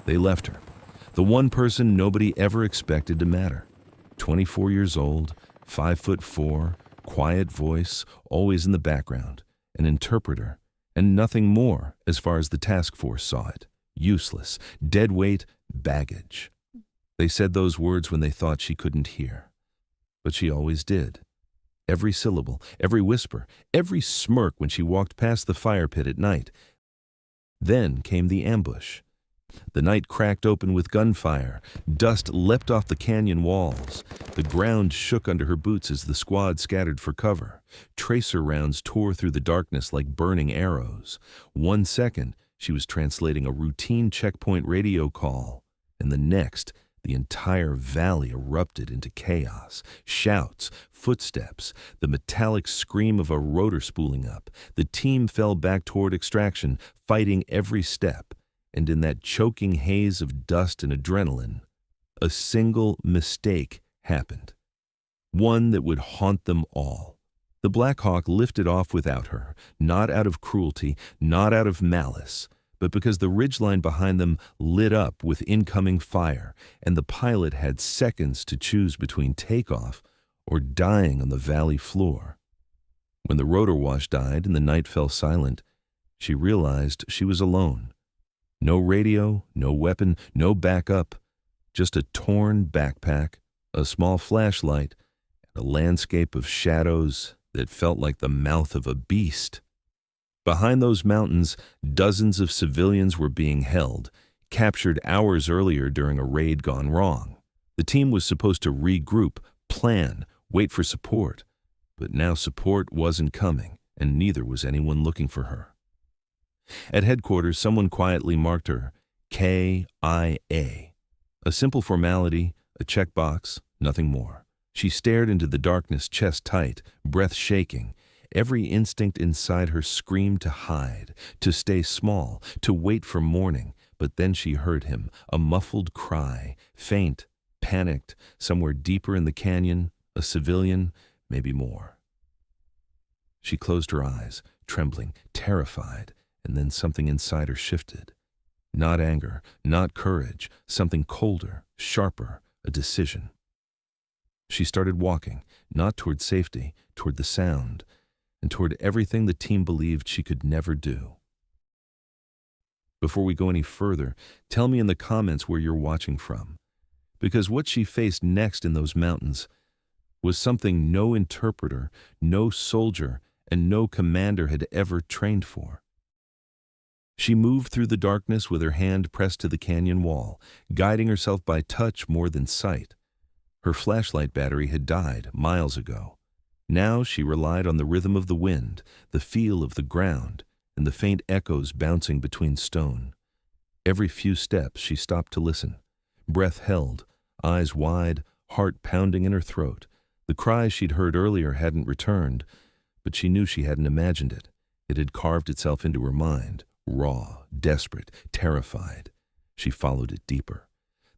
They left her, the one person nobody ever expected to matter. 24 years old, 5'4", quiet voice, always in the background, an interpreter, and nothing more as far as the task force saw it. Useless, dead weight, baggage. They said those words when they thought she couldn't hear. But she always did. Every syllable, every whisper, every smirk when she walked past the fire pit at night. Then came the ambush. The night cracked open with gunfire. Dust leapt off the canyon walls. The ground shook under her boots as the squad scattered for cover. Tracer rounds tore through the darkness like burning arrows. 1 second, she was translating a routine checkpoint radio call, and the next, the entire valley erupted into chaos. Shouts, footsteps, the metallic scream of a rotor spooling up. The team fell back toward extraction, fighting every step. And in that choking haze of dust and adrenaline, a single mistake happened. One that would haunt them all. The Black Hawk lifted off without her, not out of cruelty, not out of malice, but because the ridgeline behind them lit up with incoming fire, and the pilot had seconds to choose between takeoff or dying on the valley floor. When the rotor wash died and the night fell silent, she realized she was alone. No radio, no weapon, no backup, just a torn backpack, a small flashlight, and a landscape of shadows that felt like the mouth of a beast. Behind those mountains, dozens of civilians were being held, captured hours earlier during a raid gone wrong. The team was supposed to regroup, plan, wait for support, but now support wasn't coming, and neither was anyone looking for her. At headquarters, someone quietly marked her KIA. A simple formality, a checkbox, nothing more. She stared into the darkness, chest tight, breath shaking. Every instinct inside her screamed to hide, to stay small, to wait for morning. But then she heard him, a muffled cry, faint, panicked, somewhere deeper in the canyon, a civilian, maybe more. She closed her eyes, trembling, terrified. And then something inside her shifted. Not anger, not courage, something colder, sharper, a decision. She started walking, not toward safety, toward the sound, and toward everything the team believed she could never do. Before we go any further, tell me in the comments where you're watching from, because what she faced next in those mountains was something no interpreter, no soldier, and no commander had ever trained for. She moved through the darkness with her hand pressed to the canyon wall, guiding herself by touch more than sight. Her flashlight battery had died miles ago. Now she relied on the rhythm of the wind, the feel of the ground, and the faint echoes bouncing between stone. Every few steps she stopped to listen, breath held, eyes wide, heart pounding in her throat. The cry she'd heard earlier hadn't returned, but she knew she hadn't imagined it. It had carved itself into her mind. Raw, desperate, terrified. She followed it deeper.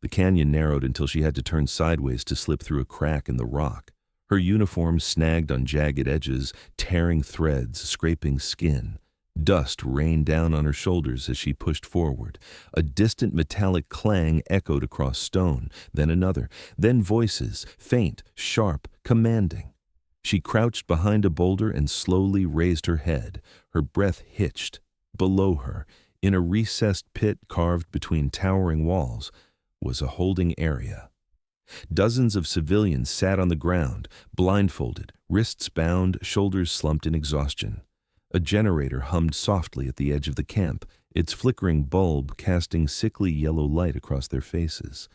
The canyon narrowed until she had to turn sideways to slip through a crack in the rock. Her uniform snagged on jagged edges, tearing threads, scraping skin. Dust rained down on her shoulders as she pushed forward. A distant metallic clang echoed across stone, then another, then voices, faint, sharp, commanding. She crouched behind a boulder and slowly raised her head. Her breath hitched. Below her, in a recessed pit carved between towering walls, was a holding area. Dozens of civilians sat on the ground, blindfolded, wrists bound, shoulders slumped in exhaustion. A generator hummed softly at the edge of the camp, its flickering bulb casting sickly yellow light across their faces.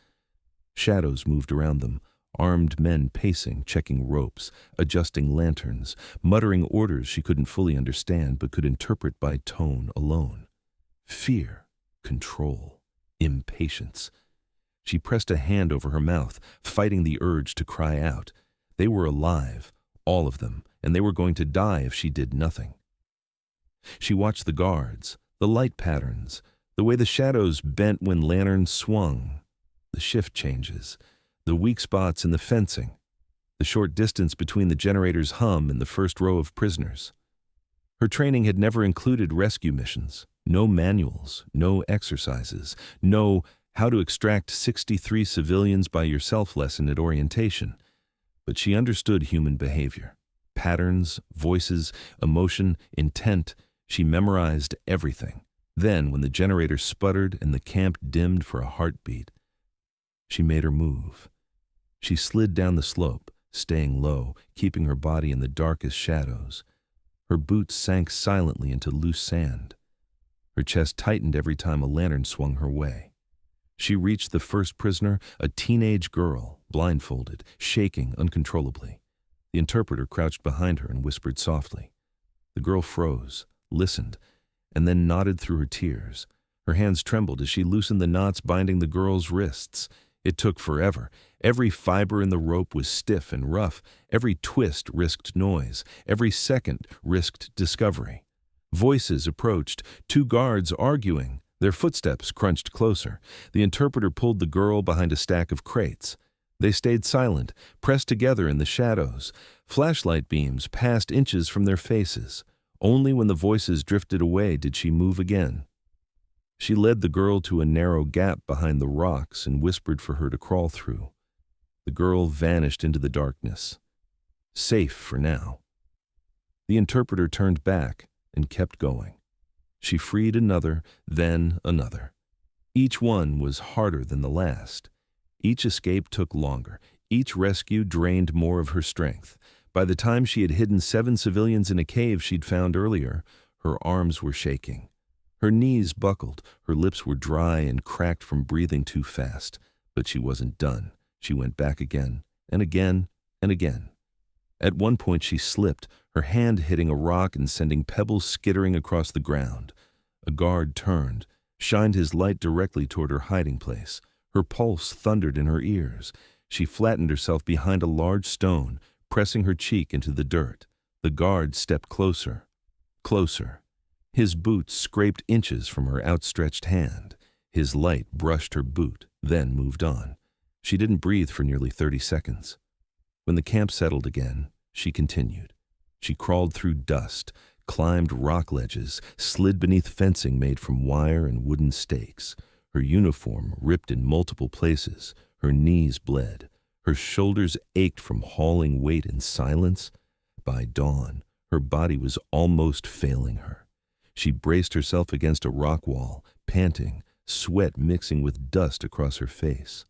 Shadows moved around them, armed men pacing, checking ropes, adjusting lanterns, muttering orders she couldn't fully understand but could interpret by tone alone. Fear, control, impatience. She pressed a hand over her mouth, fighting the urge to cry out. They were alive, all of them, and they were going to die if she did nothing. She watched the guards, the light patterns, the way the shadows bent when lanterns swung, the shift changes, the weak spots in the fencing, the short distance between the generator's hum and the first row of prisoners. Her training had never included rescue missions, no manuals, no exercises, no How to extract 63 civilians by yourself lesson at orientation. But she understood human behavior. Patterns, voices, emotion, intent. She memorized everything. Then, when the generator sputtered and the camp dimmed for a heartbeat, she made her move. She slid down the slope, staying low, keeping her body in the darkest shadows. Her boots sank silently into loose sand. Her chest tightened every time a lantern swung her way. She reached the first prisoner, a teenage girl, blindfolded, shaking uncontrollably. The interpreter crouched behind her and whispered softly. The girl froze, listened, and then nodded through her tears. Her hands trembled as she loosened the knots binding the girl's wrists. It took forever. Every fiber in the rope was stiff and rough. Every twist risked noise. Every second risked discovery. Voices approached, 2 guards arguing. Their footsteps crunched closer. The interpreter pulled the girl behind a stack of crates. They stayed silent, pressed together in the shadows. Flashlight beams passed inches from their faces. Only when the voices drifted away did she move again. She led the girl to a narrow gap behind the rocks and whispered for her to crawl through. The girl vanished into the darkness. Safe for now. The interpreter turned back and kept going. She freed another, then another. Each one was harder than the last. Each escape took longer. Each rescue drained more of her strength. By the time she had hidden 7 civilians in a cave she'd found earlier, her arms were shaking. Her knees buckled, her lips were dry and cracked from breathing too fast. But she wasn't done. She went back again, and again, and again. At one point she slipped, her hand hitting a rock and sending pebbles skittering across the ground. A guard turned, shined his light directly toward her hiding place. Her pulse thundered in her ears. She flattened herself behind a large stone, pressing her cheek into the dirt. The guard stepped closer, closer. His boots scraped inches from her outstretched hand. His light brushed her boot, then moved on. She didn't breathe for nearly 30 seconds. When the camp settled again, she continued. She crawled through dust, climbed rock ledges, slid beneath fencing made from wire and wooden stakes. Her uniform ripped in multiple places. Her knees bled. Her shoulders ached from hauling weight in silence. By dawn, her body was almost failing her. She braced herself against a rock wall, panting, sweat mixing with dust across her face.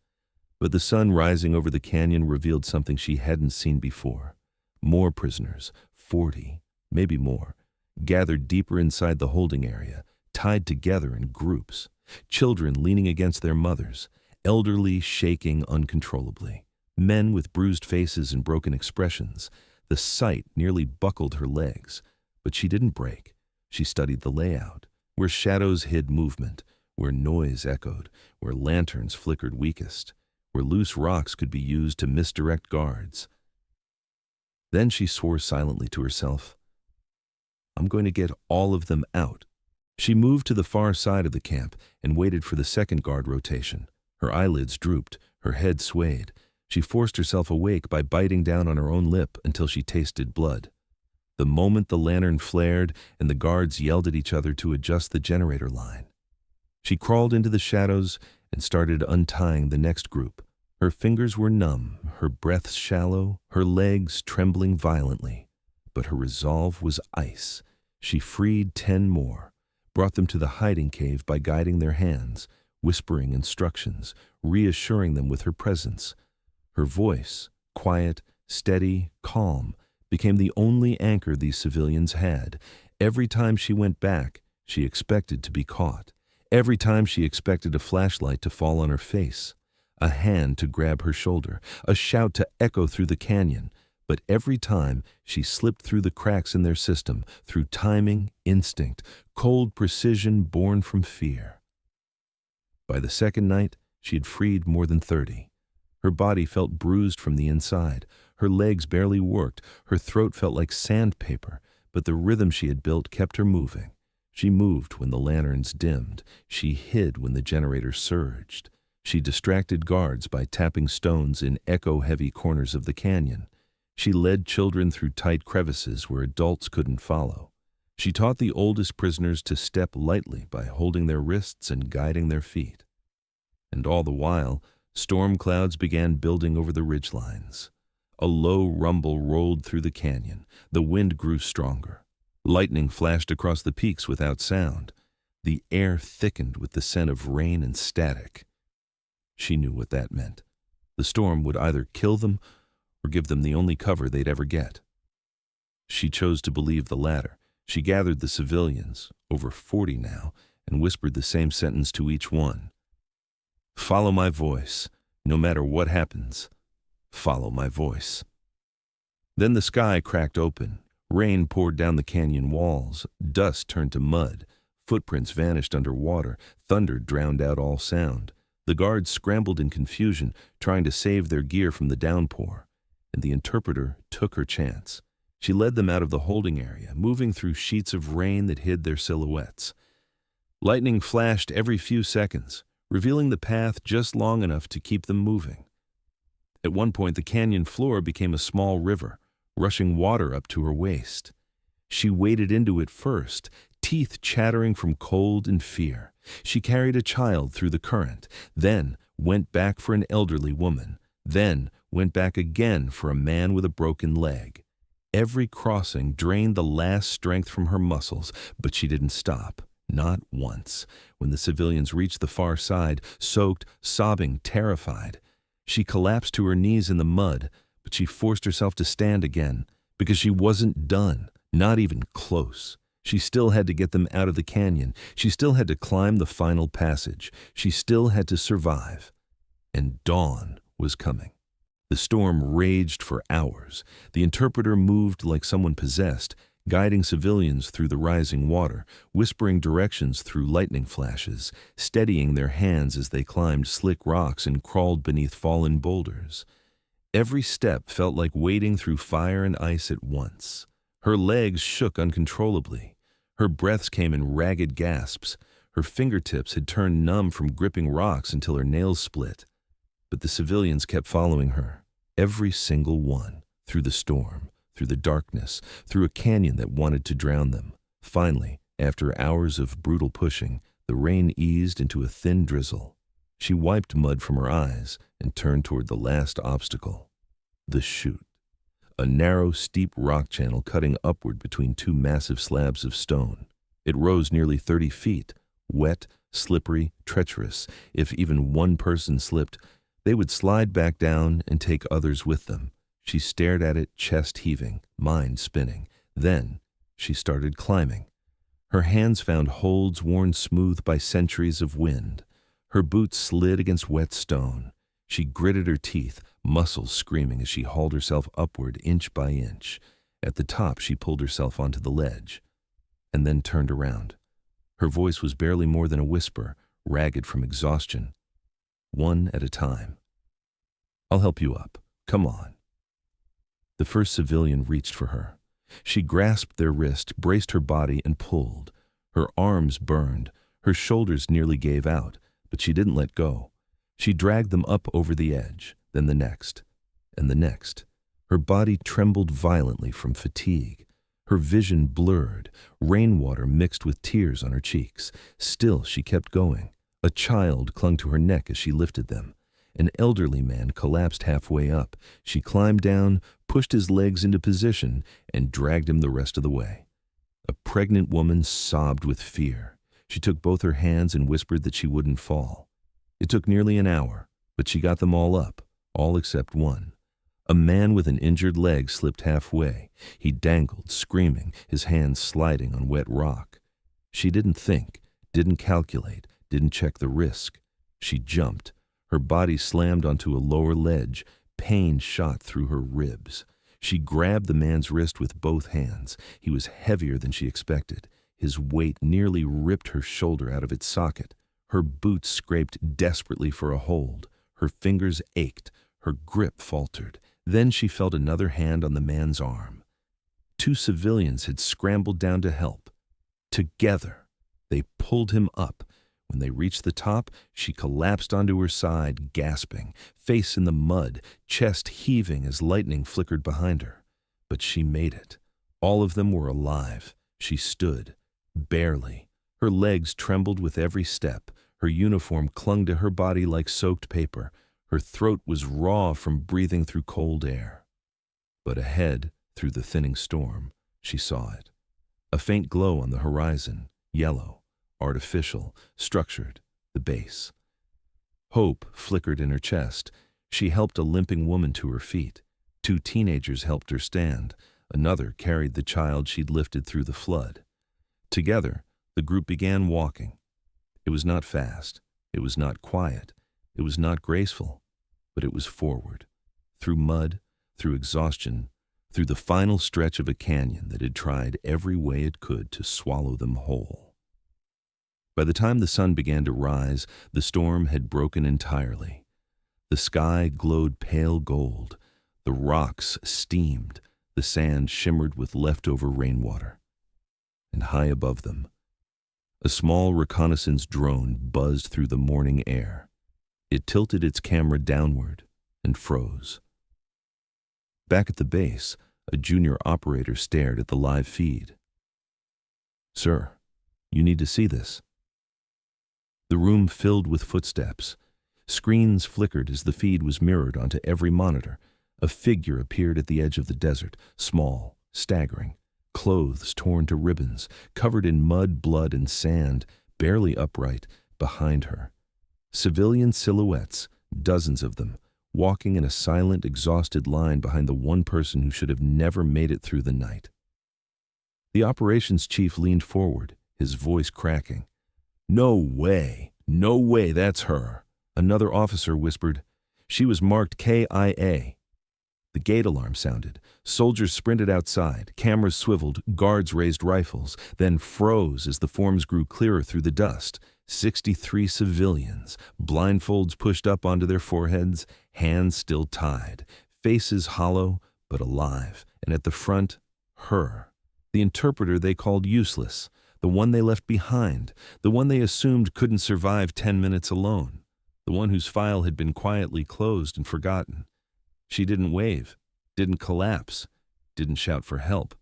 But the sun rising over the canyon revealed something she hadn't seen before. More prisoners, 40, maybe more, gathered deeper inside the holding area, tied together in groups. Children leaning against their mothers, elderly shaking uncontrollably, men with bruised faces and broken expressions. The sight nearly buckled her legs, but she didn't break. She studied the layout, where shadows hid movement, where noise echoed, where lanterns flickered weakest, where loose rocks could be used to misdirect guards. Then she swore silently to herself, "I'm going to get all of them out." She moved to the far side of the camp and waited for the second guard rotation. Her eyelids drooped, her head swayed. She forced herself awake by biting down on her own lip until she tasted blood. The moment the lantern flared and the guards yelled at each other to adjust the generator line. She crawled into the shadows and started untying the next group. Her fingers were numb, her breath shallow, her legs trembling violently. But her resolve was ice. She freed 10 more, brought them to the hiding cave by guiding their hands, whispering instructions, reassuring them with her presence. Her voice, quiet, steady, calm, became the only anchor these civilians had. Every time she went back, she expected to be caught. Every time she expected a flashlight to fall on her face, a hand to grab her shoulder, a shout to echo through the canyon. But every time she slipped through the cracks in their system, through timing, instinct, cold precision born from fear. By the second night, she had freed more than 30. Her body felt bruised from the inside. Her legs barely worked. Her throat felt like sandpaper, but the rhythm she had built kept her moving. She moved when the lanterns dimmed. She hid when the generator surged. She distracted guards by tapping stones in echo-heavy corners of the canyon. She led children through tight crevices where adults couldn't follow. She taught the oldest prisoners to step lightly by holding their wrists and guiding their feet. And all the while, storm clouds began building over the ridgelines. A low rumble rolled through the canyon. The wind grew stronger. Lightning flashed across the peaks without sound. The air thickened with the scent of rain and static. She knew what that meant. The storm would either kill them or give them the only cover they'd ever get. She chose to believe the latter. She gathered the civilians, over 40 now, and whispered the same sentence to each one. "Follow my voice. No matter what happens, follow my voice." Then the sky cracked open. Rain poured down the canyon walls. Dust turned to mud. Footprints vanished underwater. Thunder drowned out all sound. The guards scrambled in confusion, trying to save their gear from the downpour. And the interpreter took her chance. She led them out of the holding area, moving through sheets of rain that hid their silhouettes. Lightning flashed every few seconds, revealing the path just long enough to keep them moving. At one point, the canyon floor became a small river, rushing water up to her waist. She waded into it first, teeth chattering from cold and fear. She carried a child through the current, then went back for an elderly woman, then went back again for a man with a broken leg. Every crossing drained the last strength from her muscles, but she didn't stop, not once. When the civilians reached the far side, soaked, sobbing, terrified, she collapsed to her knees in the mud, but she forced herself to stand again, because she wasn't done, not even close. She still had to get them out of the canyon. She still had to climb the final passage. She still had to survive. And dawn was coming. The storm raged for hours. The interpreter moved like someone possessed, guiding civilians through the rising water, whispering directions through lightning flashes, steadying their hands as they climbed slick rocks and crawled beneath fallen boulders. Every step felt like wading through fire and ice at once. Her legs shook uncontrollably. Her breaths came in ragged gasps. Her fingertips had turned numb from gripping rocks until her nails split. But the civilians kept following her, every single one, through the storm, through the darkness, through a canyon that wanted to drown them. Finally, after hours of brutal pushing, the rain eased into a thin drizzle. She wiped mud from her eyes and turned toward the last obstacle, the chute. A narrow, steep rock channel cutting upward between two massive slabs of stone. It rose nearly 30 feet, wet, slippery, treacherous. If even one person slipped, they would slide back down and take others with them. She stared at it, chest heaving, mind spinning. Then she started climbing. Her hands found holds worn smooth by centuries of wind. Her boots slid against wet stone. She gritted her teeth, muscles screaming as she hauled herself upward inch by inch. At the top, she pulled herself onto the ledge, and then turned around. Her voice was barely more than a whisper, ragged from exhaustion. One at a time. "I'll help you up. Come on." The first civilian reached for her. She grasped their wrist, braced her body, and pulled. Her arms burned. Her shoulders nearly gave out, but she didn't let go. She dragged them up over the edge, then the next, and the next. Her body trembled violently from fatigue. Her vision blurred, rainwater mixed with tears on her cheeks. Still, she kept going. A child clung to her neck as she lifted them. An elderly man collapsed halfway up. She climbed down, pushed his legs into position, and dragged him the rest of the way. A pregnant woman sobbed with fear. She took both her hands and whispered that she wouldn't fall. It took nearly an hour, but she got them all up, all except one. A man with an injured leg slipped halfway. He dangled, screaming, his hands sliding on wet rock. She didn't think, didn't calculate, didn't check the risk. She jumped. Her body slammed onto a lower ledge. Pain shot through her ribs. She grabbed the man's wrist with both hands. He was heavier than she expected. His weight nearly ripped her shoulder out of its socket. Her boots scraped desperately for a hold. Her fingers ached. Her grip faltered. Then she felt another hand on the man's arm. Two civilians had scrambled down to help. Together, they pulled him up. When they reached the top, she collapsed onto her side, gasping, face in the mud, chest heaving as lightning flickered behind her. But she made it. All of them were alive. She stood, barely. Her legs trembled with every step. Her uniform clung to her body like soaked paper. Her throat was raw from breathing through cold air. But ahead, through the thinning storm, she saw it. A faint glow on the horizon, yellow, artificial, structured, the base. Hope flickered in her chest. She helped a limping woman to her feet. 2 teenagers helped her stand. Another carried the child she'd lifted through the flood. Together, the group began walking. It was not fast. It was not quiet. It was not graceful. But it was forward, through mud, through exhaustion, through the final stretch of a canyon that had tried every way it could to swallow them whole. By the time the sun began to rise, the storm had broken entirely. The sky glowed pale gold. The rocks steamed. The sand shimmered with leftover rainwater. And high above them, a small reconnaissance drone buzzed through the morning air. It tilted its camera downward and froze. Back at the base, a junior operator stared at the live feed. "Sir, you need to see this." The room filled with footsteps. Screens flickered as the feed was mirrored onto every monitor. A figure appeared at the edge of the desert, small, staggering, clothes torn to ribbons, covered in mud, blood, and sand, barely upright, behind her. Civilian silhouettes, dozens of them, walking in a silent, exhausted line behind the one person who should have never made it through the night. The operations chief leaned forward, his voice cracking. "No way! No way, that's her!" Another officer whispered. "She was marked KIA." The gate alarm sounded. Soldiers sprinted outside, cameras swiveled, guards raised rifles, then froze as the forms grew clearer through the dust. 63 civilians, blindfolds pushed up onto their foreheads, hands still tied, faces hollow but alive, and at the front, her. The interpreter they called useless, the one they left behind, the one they assumed couldn't survive 10 minutes alone, the one whose file had been quietly closed and forgotten. She didn't wave, didn't collapse, didn't shout for help.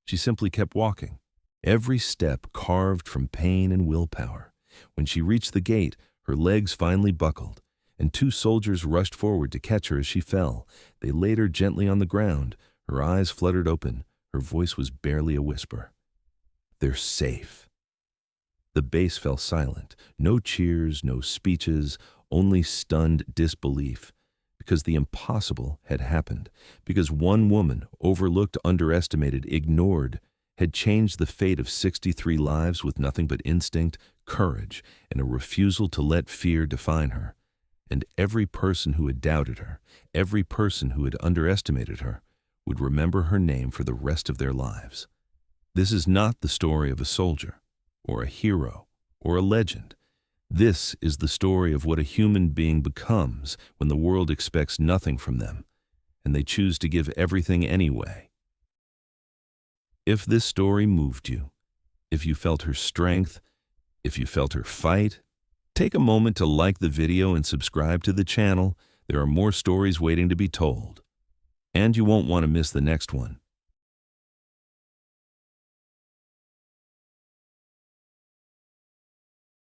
She simply kept walking, every step carved from pain and willpower. When she reached the gate, her legs finally buckled, and 2 soldiers rushed forward to catch her as she fell. They laid her gently on the ground. Her eyes fluttered open. Her voice was barely a whisper. "They're safe." The base fell silent. No cheers, no speeches, only stunned disbelief. Because the impossible had happened. Because one woman, overlooked, underestimated, ignored, had changed the fate of 63 lives with nothing but instinct, courage, and a refusal to let fear define her. And every person who had doubted her, every person who had underestimated her, would remember her name for the rest of their lives. This is not the story of a soldier, or a hero, or a legend. This is the story of what a human being becomes when the world expects nothing from them, and they choose to give everything anyway. If this story moved you, if you felt her strength, if you felt her fight, take a moment to like the video and subscribe to the channel. There are more stories waiting to be told. And you won't want to miss the next one.